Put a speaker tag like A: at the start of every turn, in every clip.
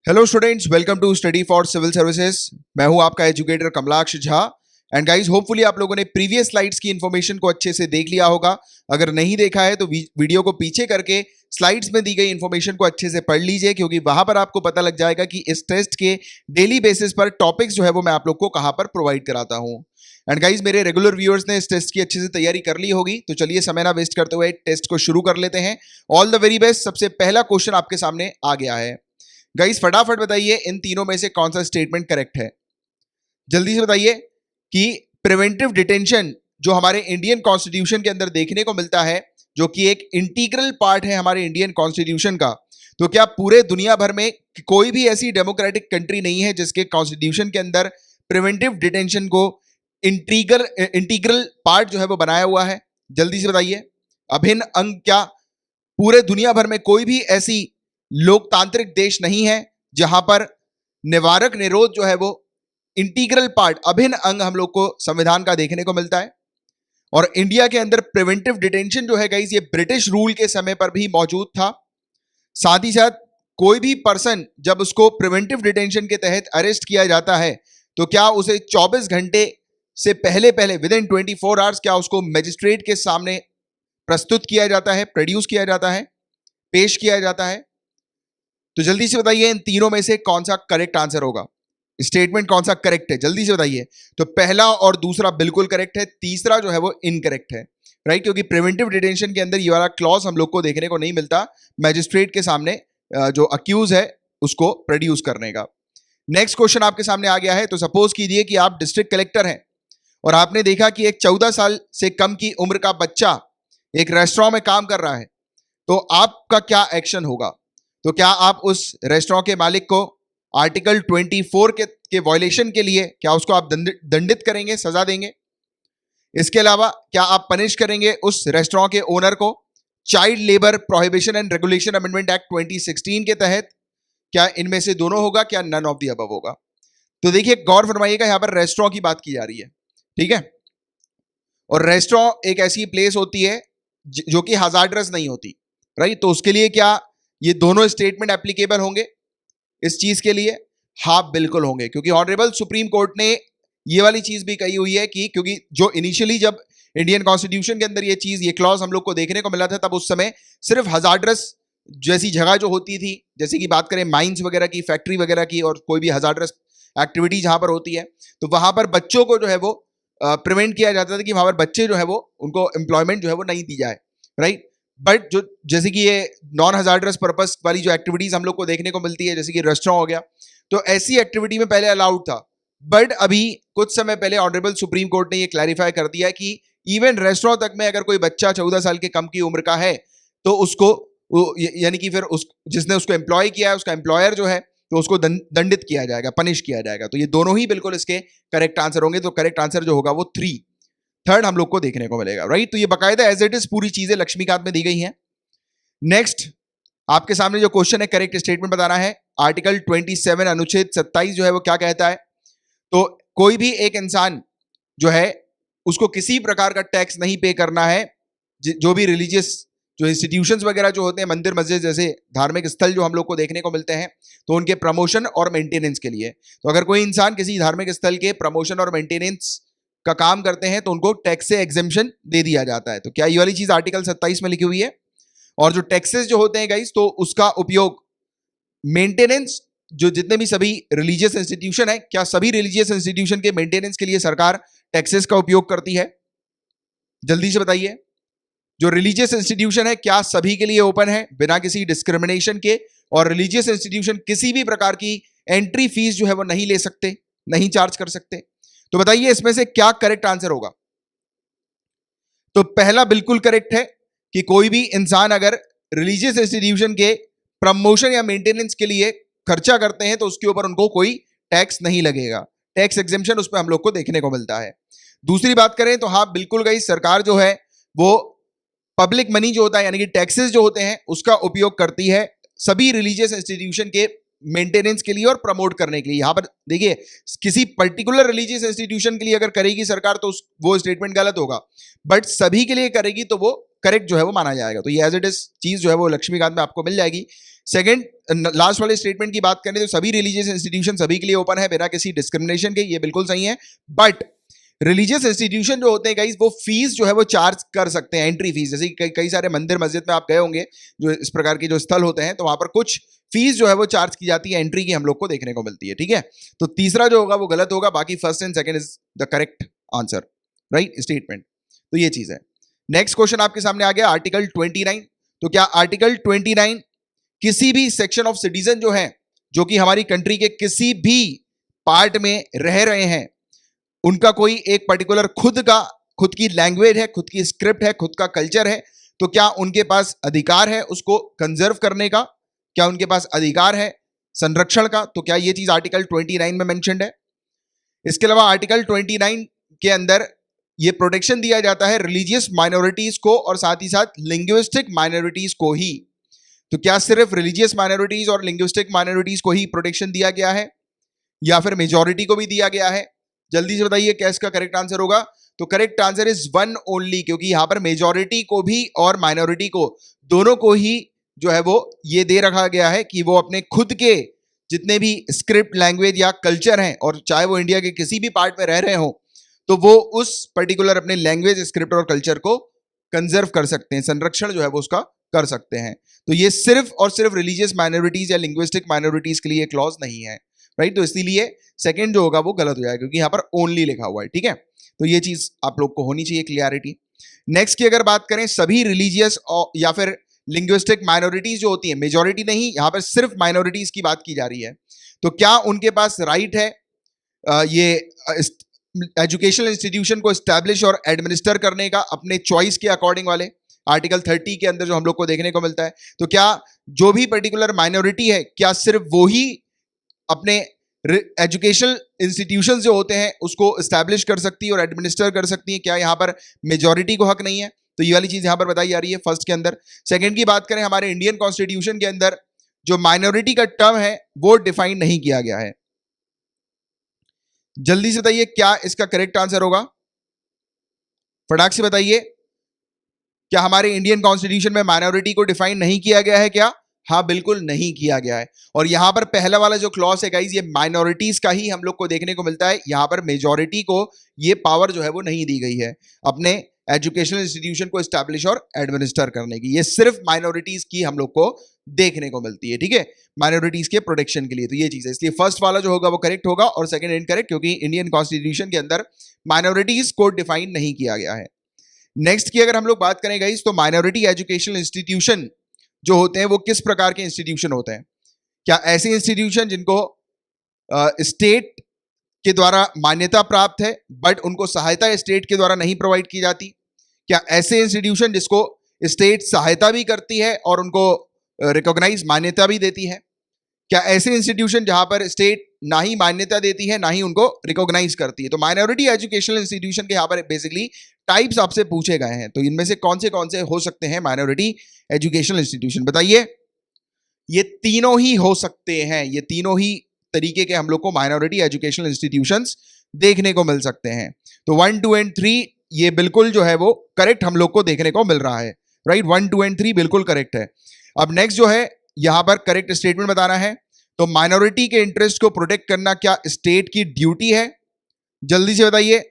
A: Hello students, welcome to study for civil services. मैं हूं आपका educator Kamalaksh Jha. And guys, hopefully आप लोगों ने प्रीवियस स्लाइड्स की इन्फॉर्मेशन को अच्छे से देख लिया होगा। अगर नहीं देखा है तो वीडियो को पीछे करके स्लाइड्स में दी गई इन्फॉर्मेशन को अच्छे से पढ़ लीजिए, क्योंकि वहां पर आपको पता लग जाएगा कि इस टेस्ट के डेली बेसिस पर टॉपिक्स जो है वो मैं आप लोग को कहां पर प्रोवाइड कराता हूं। एंड गाइस, मेरे रेगुलर व्यूअर्स ने इस टेस्ट की अच्छे से तैयारी कर ली होगी, तो चलिए समय ना वेस्ट करते हुए टेस्ट को शुरू कर लेते हैं। All the very best. सबसे पहला क्वेश्चन आपके सामने आ गया है। गाइस, फटाफट बताइए इन तीनों में से कौन सा स्टेटमेंट करेक्ट है। जल्दी से बताइए कि प्रिवेंटिव डिटेंशन जो हमारे इंडियन कॉन्स्टिट्यूशन के अंदर देखने को मिलता है, जो कि एक इंटीग्रल पार्ट है हमारे इंडियन कॉन्स्टिट्यूशन का, तो क्या पूरे दुनिया भर में कोई भी ऐसी डेमोक्रेटिक कंट्री नहीं है जिसके कॉन्स्टिट्यूशन के अंदर प्रिवेंटिव डिटेंशन को इंटीग्रल पार्ट जो है वो बनाया हुआ है? जल्दी से बताइए। अभिन्न अंग क्या पूरे दुनिया भर में कोई भी ऐसी लोकतांत्रिक देश नहीं है जहां पर निवारक निरोध जो है वो इंटीग्रल पार्ट, अभिन्न अंग हम लोग को संविधान का देखने को मिलता है। और इंडिया के अंदर प्रिवेंटिव डिटेंशन जो है गाइस, ये ब्रिटिश रूल के समय पर भी मौजूद था। साथ ही साथ कोई भी पर्सन जब उसको प्रिवेंटिव डिटेंशन के तहत अरेस्ट किया जाता है, तो क्या उसे 24 घंटे से पहले पहले विद इन 24 आवर्स क्या उसको मजिस्ट्रेट के सामने प्रस्तुत किया जाता है, प्रोड्यूस किया जाता है, पेश किया जाता है? तो जल्दी से बताइए इन तीनों में से कौन सा करेक्ट आंसर होगा, स्टेटमेंट कौन सा करेक्ट है? जल्दी से बताइए। तो पहला और दूसरा बिल्कुल करेक्ट है, तीसरा जो है वो इनकरेक्ट है, राइट? क्योंकि प्रिवेंटिव डिटेंशन के अंदर ये वाला क्लॉज हम लोग को देखने को नहीं मिलता, मैजिस्ट्रेट के सामने जो अक्यूज है उसको प्रोड्यूस करने का। नेक्स्ट क्वेश्चन आपके सामने आ गया है। तो सपोज कीजिए कि आप डिस्ट्रिक्ट कलेक्टर हैं और आपने देखा कि एक 14 साल से कम की उम्र का बच्चा एक रेस्टोरेंट में काम कर रहा है, तो आपका क्या एक्शन होगा? तो क्या आप उस रेस्टोरेंट के मालिक को आर्टिकल 24 के वॉयलेशन के लिए क्या उसको आप दंडित करेंगे, सजा देंगे? इसके अलावा क्या आप पनिश करेंगे उस रेस्टोरेंट के ओनर को child labour prohibition and regulation amendment act 2016 के तहत? क्या इनमें से दोनों होगा, क्या नन ऑफ द अबव होगा? तो देखिए, गौर फरमाइएगा, यहां पर रेस्टोरेंट की बात की जा रही है, ठीक है? और रेस्टोरेंट एक ऐसी प्लेस होती है जो कि हजार्डरस नहीं होती, राइट? तो उसके लिए क्या ये दोनों स्टेटमेंट एप्लीकेबल होंगे इस चीज के लिए? हाँ, बिल्कुल होंगे, क्योंकि ऑनरेबल सुप्रीम कोर्ट ने ये वाली चीज भी कही हुई है कि क्योंकि जो इनिशियली जब इंडियन कॉन्स्टिट्यूशन के अंदर ये क्लॉज हम लोग को देखने को मिला था, तब उस समय सिर्फ हजार्डरस जैसी जगह जो होती थी, जैसे कि बात करें माइंस वगैरह की, फैक्ट्री वगैरह की, और कोई भी हजार्डरस एक्टिविटी जहां पर होती है, तो वहां पर बच्चों को जो है वो प्रिवेंट किया जाता था कि वहां पर बच्चे जो है वो उनको एम्प्लॉयमेंट जो है वो नहीं दी जाए, राइट? बट जो जैसे कि ये नॉन हजार्डरस पर्पस वाली जो एक्टिविटीज हम लोग को देखने को मिलती है, जैसे कि रेस्टोरेंट हो गया, तो ऐसी एक्टिविटी में पहले अलाउड था। बट अभी कुछ समय पहले ऑनरेबल सुप्रीम कोर्ट ने ये क्लैरिफाई कर दिया कि इवन रेस्टोरेंट तक में अगर कोई बच्चा 14 साल के कम की उम्र का है, तो उसको यानी कि फिर उस जिसने उसको एम्प्लॉय किया है, उसका एम्प्लॉयर जो है, तो उसको दंडित किया जाएगा, पनिश किया जाएगा। तो ये दोनों ही बिल्कुल इसके करेक्ट आंसर होंगे। तो करेक्ट आंसर जो होगा वो थर्ड हम लोग को देखने को मिलेगा, राइट? तो ये बकायदा एज इट इज पूरी चीजें लक्ष्मीकांत में दी गई हैं। नेक्स्ट आपके सामने जो क्वेश्चन है, करेक्ट स्टेटमेंट बताना है। आर्टिकल 27 अनुच्छेद 27 जो है वो क्या कहता है? तो कोई भी एक इंसान जो है उसको किसी प्रकार का टैक्स नहीं पे करना है, जो भी रिलीजियस जो इंस्टीट्यूशंस वगैरह जो होते हैं, मंदिर मस्जिद जैसे धार्मिक स्थल जो हम लोग को देखने को मिलते हैं, तो उनके प्रमोशन और मेंटेनेंस के लिए। तो अगर कोई इंसान किसी धार्मिक स्थल के प्रमोशन और मेंटेनेंस का काम करते हैं, तो उनको टैक्स से एग्जेम्पशन दे दिया जाता है। तो क्या ये वाली चीज आर्टिकल 27 में लिखी हुई है? और जो टैक्सेस जो होते हैं गाइस, तो उसका उपयोग मेंटेनेंस, जो जितने भी सभी रिलीजियस इंस्टीट्यूशन है, क्या सभी रिलीजियस इंस्टीट्यूशन के मेंटेनेंस के लिए सरकार टैक्सेस का उपयोग करती है? जल्दी से बताइए। जो रिलीजियस इंस्टीट्यूशन है, क्या सभी के लिए ओपन है बिना किसी डिस्क्रिमिनेशन के? और रिलीजियस इंस्टीट्यूशन किसी भी प्रकार की एंट्री फीस जो है वो नहीं ले सकते, नहीं चार्ज कर सकते। तो बताइए इसमें से क्या करेक्ट आंसर होगा? तो पहला बिल्कुल करेक्ट है कि कोई भी इंसान अगर रिलीजियस इंस्टीट्यूशन के प्रमोशन या मेंटेनेंस के लिए खर्चा करते हैं, तो उसके ऊपर उनको कोई टैक्स नहीं लगेगा, टैक्स एग्जेम्पशन उस पर हम लोग को देखने को मिलता है। दूसरी बात करें तो हाँ, बिल्कुल गई, सरकार जो है वो पब्लिक मनी जो होता है, यानी कि टैक्सेस जो होते हैं, उसका उपयोग करती है सभी रिलीजियस इंस्टीट्यूशन के मेंटेनेंस के लिए और प्रमोट करने के लिए। यहां पर देखिए, किसी पर्टिकुलर रिलीजियस इंस्टीट्यूशन के लिए अगर करेगी सरकार, तो वो स्टेटमेंट गलत होगा, बट सभी के लिए करेगी तो वो करेक्ट जो है वो माना जाएगा। तो ये एज इट इज चीज जो है वो लक्ष्मीकांत में आपको मिल जाएगी सेकंड, लास्ट वाले स्टेटमेंट की बात करें तो सभी रिलीजियस इंस्टीट्यूशन सभी के लिए ओपन है बिना किसी डिस्क्रिमिनेशन के, ये बिल्कुल सही है। बट रिलीजियस इंस्टीट्यूशन जो होते हैं गाइस, वो फीस जो है वो चार्ज कर सकते हैं, एंट्री फीस। जैसे कई सारे मंदिर मस्जिद में आप गए होंगे, जो इस प्रकार के जो स्थल होते हैं, तो वहां पर कुछ फीस जो है वो चार्ज की जाती है, एंट्री की हम लोग को देखने को मिलती है, ठीक है। तो तीसरा जो होगा वो गलत होगा, बाकी first and second is the correct answer, right statement. तो ये चीज है। नेक्स्ट क्वेश्चन आपके सामने आ गया, आर्टिकल 29। तो क्या आर्टिकल 29 किसी भी सेक्शन ऑफ सिटीजन जो है, जो कि हमारी कंट्री के किसी भी पार्ट में रह रहे हैं, उनका कोई एक पर्टिकुलर खुद की लैंग्वेज है, खुद की स्क्रिप्ट है, खुद का कल्चर है, तो क्या उनके पास अधिकार है उसको कंजर्व करने का? क्या उनके पास अधिकार है संरक्षण का? तो क्या ये चीज आर्टिकल 29 में मेंशन्ड है? इसके अलावा आर्टिकल 29 के अंदर ये प्रोटेक्शन दिया जाता है रिलीजियस माइनॉरिटीज को और साथ ही साथ लिंग्विस्टिक माइनॉरिटीज को ही। तो क्या सिर्फ रिलीजियस माइनॉरिटीज और लिंग्विस्टिक माइनॉरिटीज को ही प्रोटेक्शन दिया गया है, या फिर मेजॉरिटी को भी दिया गया है? जल्दी से बताइए क्या इसका करेक्ट आंसर होगा। तो correct answer is one only, क्योंकि यहां पर मेजॉरिटी को भी और माइनॉरिटी को, दोनों को ही जो है वो ये दे रखा गया है कि वो अपने खुद के जितने भी स्क्रिप्ट, लैंग्वेज या कल्चर हैं, और चाहे वो इंडिया के किसी भी पार्ट में रह रहे हो, तो वो उस पर्टिकुलर अपने लैंग्वेज, स्क्रिप्ट और कल्चर को कंजर्व कर सकते हैं, संरक्षण जो है वो उसका कर सकते हैं। तो ये सिर्फ और सिर्फ रिलीजियस माइनॉरिटीज या लिंग्विस्टिक माइनॉरिटीज के लिए क्लॉज नहीं है, राइट। तो इसीलिए सेकंड जो होगा वो गलत हो जाएगा, क्योंकि यहां पर ओनली लिखा हुआ है, ठीक है। तो ये चीज आप लोग को होनी चाहिए क्लियरिटी। नेक्स्ट की अगर बात करें, सभी रिलीजियस या फिर लिंग्विस्टिक माइनॉरिटीज जो होती है, मेजॉरिटी नहीं, यहां पर सिर्फ माइनॉरिटीज की बात की जा रही है, तो क्या उनके पास राइट है ये एजुकेशनल इंस्टीट्यूशन को एस्टैब्लिश और एडमिनिस्टर करने का अपने चॉइस के अकॉर्डिंग वाले? आर्टिकल 30 के अंदर जो हम लोग को देखने को मिलता है। तो क्या जो भी पर्टिकुलर माइनॉरिटी है, क्या सिर्फ वो ही अपने एजुकेशनल इंस्टीट्यूशन जो होते हैं उसको एस्टैब्लिश कर सकती है और एडमिनिस्टर कर सकती है? क्या यहां पर मेजॉरिटी को हक नहीं है? तो ये वाली चीज यहां पर बताई जा रही है फर्स्ट के अंदर। सेकंड की बात करें, हमारे इंडियन कॉन्स्टिट्यूशन के अंदर जो माइनॉरिटी का टर्म है वो डिफाइन नहीं किया गया है। जल्दी से बताइए क्या इसका करेक्ट आंसर होगा, फटाक से बताइए। क्या हमारे इंडियन कॉन्स्टिट्यूशन में माइनॉरिटी को डिफाइन नहीं किया गया है क्या? हाँ, बिल्कुल नहीं किया गया है। और यहां पर पहला वाला जो क्लॉज है गाइस, ये माइनॉरिटीज का ही हम लोग को देखने को मिलता है। यहां पर मेजॉरिटी को ये पावर जो है वो नहीं दी गई है अपने एजुकेशनल इंस्टीट्यूशन को एस्टैब्लिश और एडमिनिस्टर करने की। ये सिर्फ माइनॉरिटीज की हम लोग को देखने को मिलती है, ठीक है, माइनॉरिटीज के प्रोटेक्शन के लिए। तो ये चीज है, इसलिए फर्स्ट वाला जो होगा वो करेक्ट होगा और सेकंड इनकरेक्ट, क्योंकि इंडियन कॉन्स्टिट्यूशन के अंदर माइनॉरिटीज को डिफाइन नहीं किया गया है। नेक्स्ट की अगर हम लोग बात करें गाइस, तो माइनॉरिटी एजुकेशनल इंस्टीट्यूशन जो होते हैं वो किस प्रकार के इंस्टीट्यूशन होते हैं? क्या ऐसे इंस्टीट्यूशन जिनको स्टेट के द्वारा मान्यता प्राप्त है बट उनको सहायता स्टेट के द्वारा नहीं प्रोवाइड की जाती? क्या ऐसे इंस्टीट्यूशन जिसको स्टेट सहायता भी करती है और उनको रिकॉग्नाइज मान्यता भी देती है? क्या ऐसे इंस्टीट्यूशन जहां पर स्टेट ना ही मान्यता देती है ना ही उनको रिकॉग्नाइज करती है? तो माइनॉरिटी एजुकेशनल इंस्टीट्यूशन के यहाँ पर बेसिकली टाइप्स आपसे पूछे गए हैं, तो इनमें से कौन से हो सकते हैं माइनॉरिटी एजुकेशनल इंस्टीट्यूशन? बताइए। ये तीनों ही हो सकते हैं, ये तीनों ही तरीके के हम लोग को माइनॉरिटी एजुकेशनल इंस्टीट्यूशंस देखने को मिल सकते हैं। तो 1, 2 एंड 3 ये बिल्कुल जो है वो करेक्ट हम लोग को देखने को मिल रहा है, राइट। 1, 2 एंड 3 बिल्कुल करेक्ट है। अब नेक्स्ट जो है, यहां पर करेक्ट स्टेटमेंट बताना है। तो माइनॉरिटी के इंटरेस्ट को प्रोटेक्ट करना क्या स्टेट की ड्यूटी है? जल्दी से बताइए।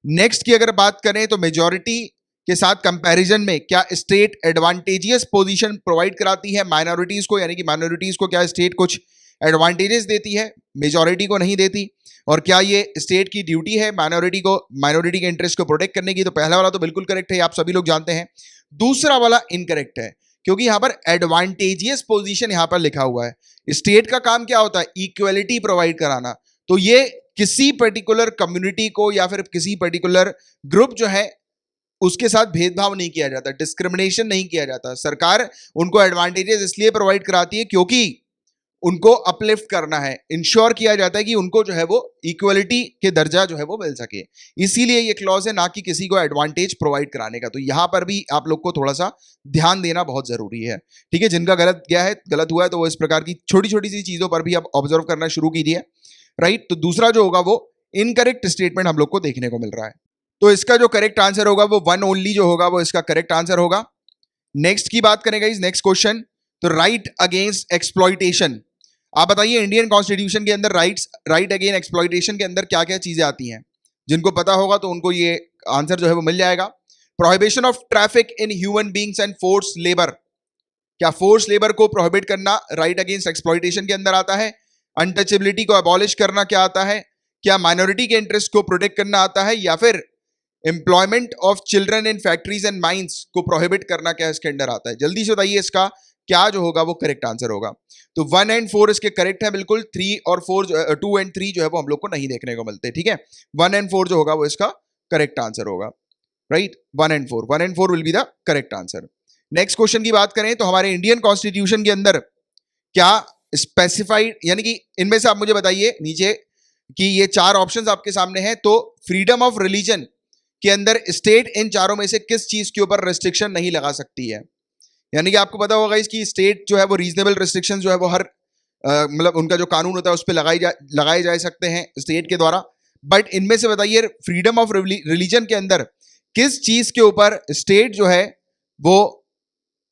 A: नेक्स्ट की अगर बात करें, तो मेजॉरिटी के साथ कंपैरिजन में क्या स्टेट एडवांटेजियस पोजीशन प्रोवाइड कराती है माइनॉरिटीज को? यानी कि माइनॉरिटीज को क्या स्टेट कुछ एडवांटेजेस देती है, मेजॉरिटी को नहीं देती? और क्या ये स्टेट की ड्यूटी है माइनॉरिटी के इंटरेस्ट को प्रोटेक्ट करने की? तो पहला वाला तो बिल्कुल करेक्ट है, आप सभी लोग जानते हैं। दूसरा वाला इनकरेक्ट है, क्योंकि यहां पर एडवांटेजियस पोजीशन यहां पर लिखा हुआ है। स्टेट का काम क्या होता है? इक्वलिटी प्रोवाइड कराना। तो ये किसी पर्टिकुलर कम्युनिटी को या फिर किसी पर्टिकुलर ग्रुप जो है उसके साथ भेदभाव नहीं किया जाता, डिस्क्रिमिनेशन नहीं किया जाता। सरकार उनको एडवांटेजेस इसलिए प्रोवाइड कराती है क्योंकि उनको अपलिफ्ट करना है, इंश्योर किया जाता है कि उनको जो है वो इक्वलिटी के दर्जा जो है वो मिल सके, इसीलिए ये क्लॉज है, ना कि किसी को एडवांटेज प्रोवाइड कराने का। तो यहां पर भी आप लोग को थोड़ा सा ध्यान देना बहुत जरूरी है, ठीक है। जिनका गलत हुआ है तो वो इस प्रकार की छोटी छोटी सी चीजों पर भी आप ऑब्जर्व करना शुरू कीजिए, राइट। तो दूसरा जो होगा वो इनकरेक्ट स्टेटमेंट हम लोग को देखने को मिल रहा है। तो इसका जो करेक्ट आंसर होगा वो 1 ओनली जो होगा वो इसका करेक्ट आंसर होगा। नेक्स्ट की बात करेंगे इस नेक्स्ट क्वेश्चन, तो राइट अगेंस्ट एक्सप्लॉइटेशन। आप बताइए इंडियन कॉन्स्टिट्यूशन के अंदर राइट अगेंस्ट एक्सप्लॉइटेशन के अंदर क्या क्या चीजें आती हैं? जिनको पता होगा तो उनको ये आंसर जो है वो मिल जाएगा। Prohibition of traffic in human beings and force labour, क्या फोर्स लेबर को प्रोहिबिट करना राइट अगेंस्ट एक्सप्लॉइटेशन के अंदर आता है? अनटचेबिलिटी को अबॉलिश करना क्या आता है? क्या माइनॉरिटी के इंटरेस्ट को प्रोटेक्ट करना आता है? या फिर employment of children in factories and mines को प्रोहिबिट करना क्या इसके अंदर आता है? जल्दी से बताइए इसका क्या जो होगा वो करेक्ट आंसर होगा। तो 1 एंड 4 इसके करेक्ट है बिल्कुल। 3 और 4 2 एंड 3 जो है वो हम लोग को नहीं देखने को मिलते, ठीक है। 1 एंड 4 जो होगा वो इसका करेक्ट आंसर होगा, right. 1 and 4 will be the correct answer. Next question की बात करें तो हमारे इंडियन कॉन्स्टिट्यूशन के अंदर क्या स्पेसिफाइड, यानी कि इनमें से आप मुझे बताइए नीचे कि ये 4 ऑप्शंस आपके सामने हैं, तो फ्रीडम ऑफ रिलीजन के अंदर स्टेट इन चारों में से किस चीज के ऊपर रेस्ट्रिक्शन नहीं लगा सकती है? यानी कि आपको पता होगा इसकी स्टेट जो है वो रीजनेबल रेस्ट्रिक्शन जो है वो हर मतलब उनका जो कानून होता है उस पर लगाए जा सकते हैं स्टेट के द्वारा। बट इनमें से बताइए फ्रीडम ऑफ रिलीजन के अंदर किस चीज के ऊपर स्टेट जो है वो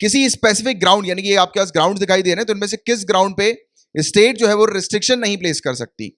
A: किसी स्पेसिफिक ग्राउंड, यानी कि आपके पास ग्राउंड दिखाई दे रहे हैं, तो इनमें से किस ग्राउंड पे स्टेट जो है वो रिस्ट्रिक्शन नहीं प्लेस कर सकती?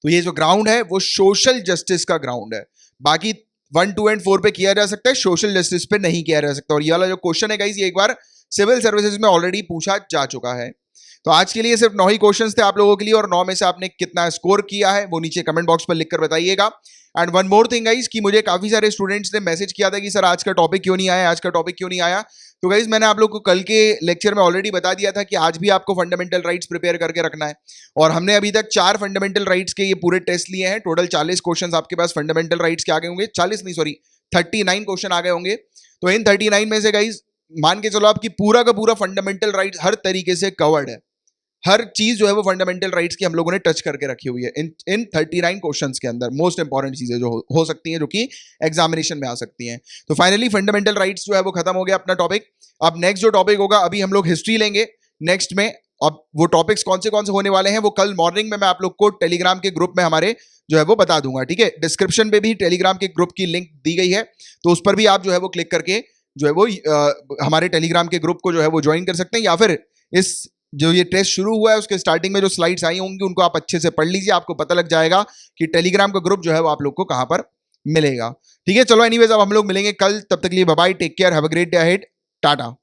A: तो ये जो ग्राउंड है वो सोशल जस्टिस का ग्राउंड है। बाकी 1, 2 एंड 4 पे किया जा सकता है, सोशल जस्टिस पे नहीं किया जा सकता। और ये वाला जो क्वेश्चन है गाइस ये एक बार सिविल सर्विसेज में ऑलरेडी पूछा जा चुका है। तो आज के लिए सिर्फ 9 ही क्वेश्चंस थे आप लोगों के लिए, और 9 में से आपने कितना स्कोर किया है वो नीचे कमेंट बॉक्स पर लिखकर बताइएगा। And one more thing guys कि मुझे काफी सारे स्टूडेंट्स ने मैसेज किया था कि सर आज का टॉपिक क्यों नहीं आया, आज का टॉपिक क्यों नहीं आया। तो गाइस मैंने आप लोग को कल के लेक्चर में ऑलरेडी बता दिया था कि आज भी आपको फंडामेंटल राइट्स प्रिपेयर करके रखना है, और हमने अभी तक 4 फंडामेंटल राइट्स के ये पूरे टेस्ट लिए हैं। टोटल 40 क्वेश्चन आपके पास फंडामेंटल राइट्स के आ गए होंगे, 40 नहीं सॉरी 39 क्वेश्चन आ गए होंगे। तो इन 39 में से गाइस मान के चलो आपकी पूरा का पूरा फंडामेंटल राइट्स हर तरीके से कवर्ड है। हर चीज जो है वो फंडामेंटल राइट्स की हम लोगों ने टच करके रखी हुई है इन 39 क्वेश्चंस के अंदर। मोस्ट इंपॉर्टेंट चीजें जो हो सकती हैं जो कि एग्जामिनेशन में आ सकती हैं। तो फाइनली फंडामेंटल राइट्स जो है वो खत्म हो गया अपना टॉपिक। अब नेक्स्ट जो टॉपिक होगा, अभी हम लोग हिस्ट्री लेंगे नेक्स्ट में। अब वो टॉपिक्स कौन से होने वाले हैं वो कल मॉर्निंग में मैं आप लोग को टेलीग्राम के ग्रुप में हमारे जो है वो बता दूंगा, ठीक है। डिस्क्रिप्शन पे भी टेलीग्राम के ग्रुप की लिंक दी गई है, तो उस पर भी आप जो है वो क्लिक करके जो है वो हमारे टेलीग्राम के ग्रुप को जो है वो ज्वाइन कर सकते हैं। या फिर इस जो ये टेस्ट शुरू हुआ है उसके स्टार्टिंग में जो स्लाइड्स आई होंगी उनको आप अच्छे से पढ़ लीजिए, आपको पता लग जाएगा कि टेलीग्राम का ग्रुप जो है वो आप लोग को कहां पर मिलेगा, ठीक है। चलो एनीवेज अब हम लोग मिलेंगे कल, तब तक के लिए bye bye, take care, have a great day ahead, Tata.